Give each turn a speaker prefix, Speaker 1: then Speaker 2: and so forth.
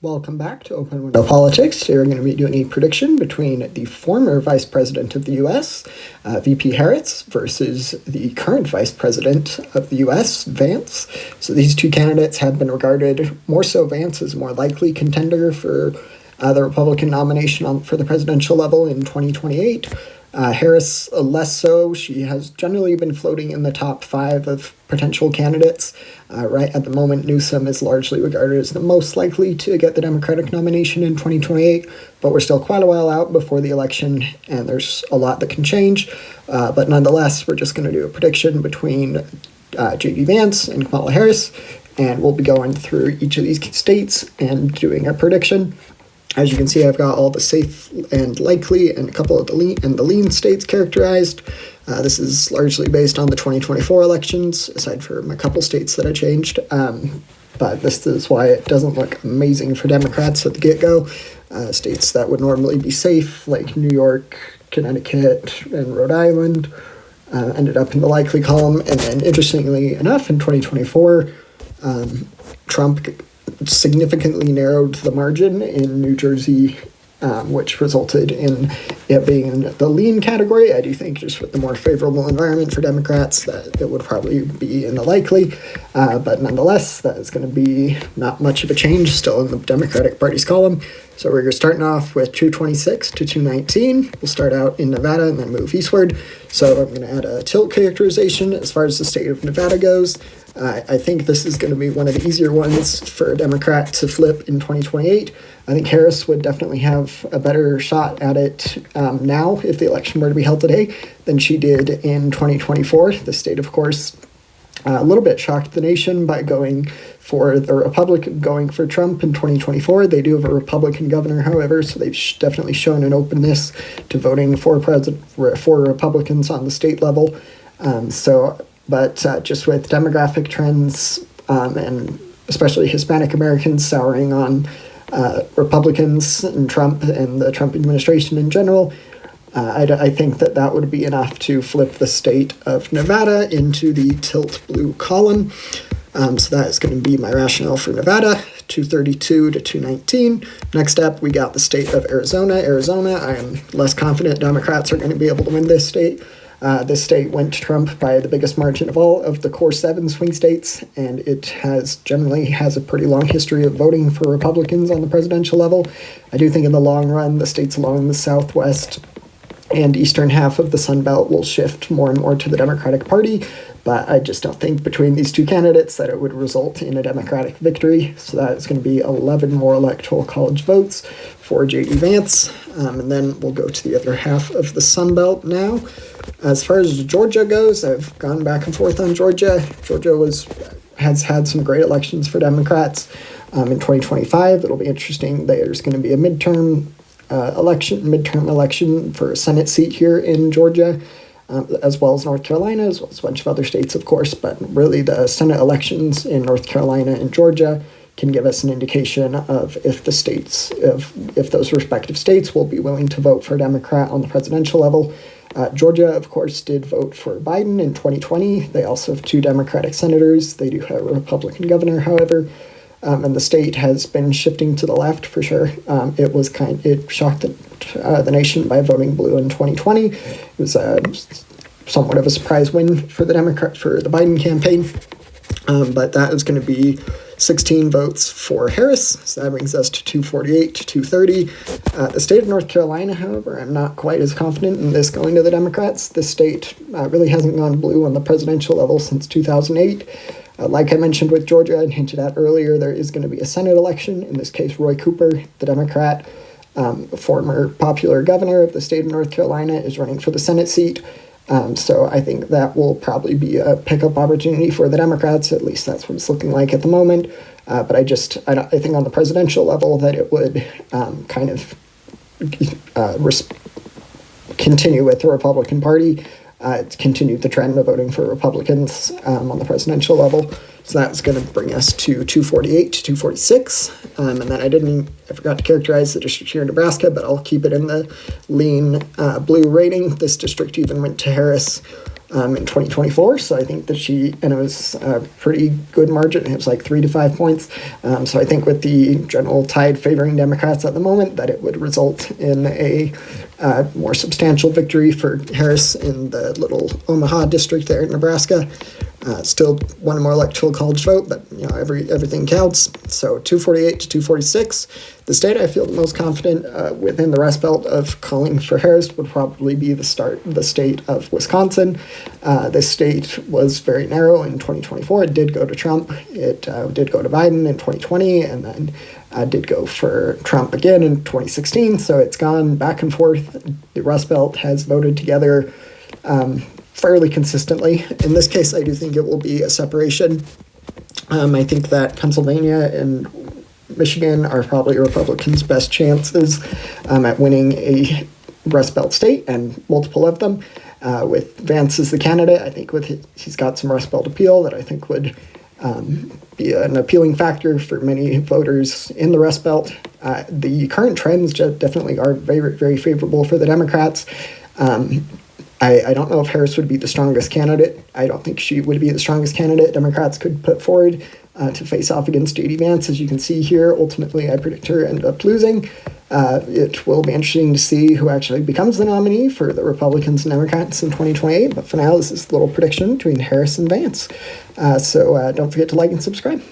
Speaker 1: Welcome back to Open Window Politics. Today we're going to be doing a prediction between the former Vice President of the U.S., VP Harris, versus the current Vice President of the U.S., Vance. So these two candidates have been regarded, more so Vance as a more likely contender for the Republican nomination for the presidential level in 2028. Harris, less so. She has generally been floating in the top 5 of potential candidates. Right at the moment, Newsom is largely regarded as the most likely to get the Democratic nomination in 2028, but we're still quite a while out before the election, and there's a lot that can change. But nonetheless, we're just going to do a prediction between J.D. Vance and Kamala Harris, and we'll be going through each of these states and doing a prediction. As you can see, I've got all the safe and likely and a couple of the lean states characterized. This is largely based on the 2024 elections, aside from a couple states that I changed. But this is why it doesn't look amazing for Democrats at the get-go. States that would normally be safe, like New York, Connecticut, and Rhode Island, ended up in the likely column. And then, interestingly enough, in 2024, Trump significantly narrowed the margin in New Jersey, which resulted in it being in the lean category. I do think just with the more favorable environment for Democrats that it would probably be in the likely, but nonetheless, that is going to be not much of a change still in the Democratic Party's column. So we're starting off with 226 to 219. We'll start out in Nevada and then move eastward. So I'm going to add a tilt characterization as far as the state of Nevada goes. I think this is going to be one of the easier ones for a Democrat to flip in 2028. I think Harris would definitely have a better shot at it now if the election were to be held today than she did in 2024. The state, of course, a little bit shocked the nation by going for the Republican, going for Trump in 2024. They do have a Republican governor, however, so they've definitely shown an openness to voting for Republicans on the state level. But just with demographic trends and especially Hispanic Americans souring on Republicans and Trump and the Trump administration in general, I think that would be enough to flip the state of Nevada into the tilt blue column. So that is going to be my rationale for Nevada, 232 to 219. Next up, we got the state of Arizona. I am less confident Democrats are going to be able to win this state. This state went to Trump by the biggest margin of all of the core 7 swing states, and it generally has a pretty long history of voting for Republicans on the presidential level. I do think in the long run, the states along the southwest and eastern half of the Sun Belt will shift more and more to the Democratic Party, but I just don't think between these two candidates that it would result in a Democratic victory. So that is going to be 11 more electoral college votes for J.D. Vance. And then we'll go to the other half of the Sun Belt now. As far as Georgia goes, I've gone back and forth on Georgia. Georgia has had some great elections for Democrats. In 2025, it'll be interesting. There's going to be a midterm election for a Senate seat here in Georgia, as well as North Carolina, as well as a bunch of other states, of course. But really, the Senate elections in North Carolina and Georgia can give us an indication of if those respective states will be willing to vote for a Democrat on the presidential level. Georgia, of course, did vote for Biden in 2020. They also have 2 Democratic senators. They do have a Republican governor, however. And the state has been shifting to the left for sure. It shocked the nation by voting blue in 2020. It was somewhat of a surprise win for the Biden campaign. But that is going to be 16 votes for Harris, so that brings us to 248 to 230. The state of North Carolina, however, I'm not quite as confident in this going to the Democrats. This state really hasn't gone blue on the presidential level since 2008. Like I mentioned with Georgia and hinted at earlier, there is going to be a Senate election. In this case, Roy Cooper, the Democrat, former popular governor of the state of North Carolina, is running for the Senate seat. So I think that will probably be a pickup opportunity for the Democrats. At least that's what it's looking like at the moment. But I think on the presidential level that it would continue with the Republican Party. It's continued the trend of voting for Republicans on the presidential level. So that's going to bring us to 248 to 246. And then I forgot to characterize the district here in Nebraska, but I'll keep it in the lean blue rating. This district even went to Harris in 2024. So I think that and it was a pretty good margin. It was like 3 to 5 points. So I think with the general tide favoring Democrats at the moment, that it would result in a more substantial victory for Harris in the little Omaha district there in Nebraska. Still one more electoral college vote, but everything counts. So 248 to 246. The state I feel the most confident within the Rust Belt of calling for Harris would probably be the state of Wisconsin. This state was very narrow in 2024. It did go to Trump. It did go to Biden in 2020, and then did go for Trump again in 2016. So it's gone back and forth. The Rust Belt has voted together fairly consistently. In this case, I do think it will be a separation. I think that Pennsylvania and Michigan are probably Republicans' best chances at winning a Rust Belt state, and multiple of them. With Vance as the candidate, I think he's got some Rust Belt appeal that I think would be an appealing factor for many voters in the Rust Belt. The current trends definitely are very, very favorable for the Democrats. I don't know if Harris would be the strongest candidate. I don't think she would be the strongest candidate Democrats could put forward to face off against J.D. Vance. As you can see here, ultimately, I predict her end up losing. It will be interesting to see who actually becomes the nominee for the Republicans and Democrats in 2028. But for now, this is a little prediction between Harris and Vance. So don't forget to like and subscribe.